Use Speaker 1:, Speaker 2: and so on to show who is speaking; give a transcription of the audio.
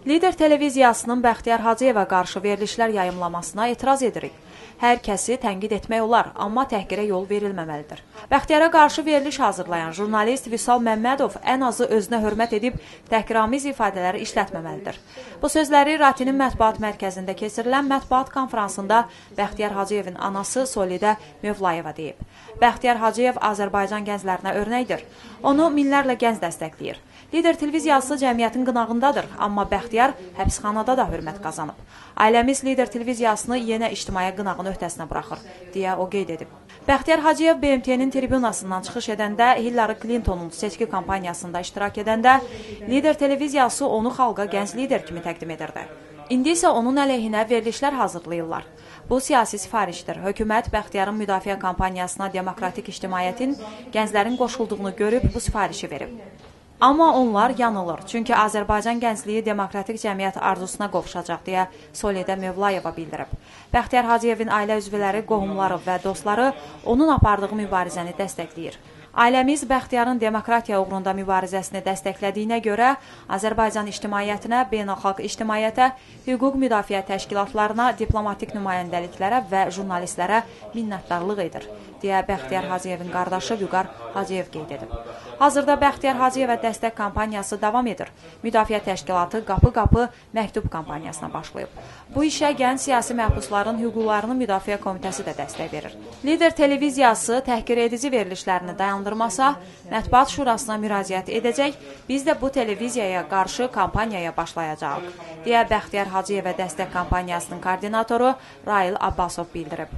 Speaker 1: Lider televiziyasının Bəxtiyar Hacıyeva qarşı verilişlər yayımlamasına etiraz edirik. Hər kəsi tənqid etmək olar, amma təhqirə yol verilməməlidir. Bəxtiyara qarşı veriliş hazırlayan jurnalist Vüsal Məmmədov ən azı özünə hörmət edib təhqiramiz ifadələri işlətməməlidir. Bu sözləri Ratinin mətbuat mərkəzində keçirilən mətbuat konfransında Bəxtiyar Hacıyevin anası Solidə Mövlayeva deyib. Bəxtiyar Hacıyev Azərbaycan gənclərinə örnəkdir. Onu minlərlə gənc dəstəkləyir. Lider televiziyası cəmiyyətin qınağındadır, amma Bəxtiyar həbsxanada da hörmət qazanıb. Ailəmiz Lider televiziyasını yenə ictimai qınağın öhdəsinə buraxır, deyə o qeyd edib. Bəxtiyar Hacıyev BMT-nin tribunasından çıxış edəndə, Hillary Clinton'un seçki kampaniyasında iştirak edəndə Lider televiziyası onu xalqa gənc lider kimi təqdim edirdi. İndi isə onun əleyhinə verilişlər hazırlayırlar. Bu siyasi sifarişdir. Hökumət Bəxtiyarın müdafiə kampaniyasına demokratik ictimaiyyətin gənclərin qoşulduğunu görüb bu sifarişi verib. Amma onlar yanılır, çünki Azərbaycan gəncliyi demokratik cəmiyyət arzusuna qovuşacaq, deyə Solidə Mövlayeva bildirib. Bəxtiyar Hacıyevin ailə üzvləri, qohumları və dostları onun apardığı mübarizəni dəstəkləyir. Ailəmiz Bəxtiyarın demokratiya uğrunda mübarizəsini dəstəklədiyinə görə Azərbaycan ictimaiyyətinə, beynəlxalq ictimaiyyətə, hüquq müdafiə təşkilatlarına, diplomatik nümayəndəliklərə və jurnalistlərə minnətdarlıq edir, deyə Bəxtiyar Hacıyevin qardaşı Vüqar Hacıyev qeyd edib. Hazırda Bəxtiyar Hacıyevə dəstək kampaniyası davam edir. Müdafiə təşkilatı qapı-qapı məktub kampaniyasına başlayıb. Bu işə gənc siyasi məhbusların hüquqlarını müdafiə komitəsi də dəstək verir. Lider televiziyası təhqir edici verilişlərini dayandırmasa, Mətbuat Şurasına müraciət edəcək, biz də bu televiziyaya qarşı kampaniyaya başlayacağıq, deyə Bəxtiyar Hacıyevə dəstək kampaniyasının koordinatoru Rail Abbasov bildirib.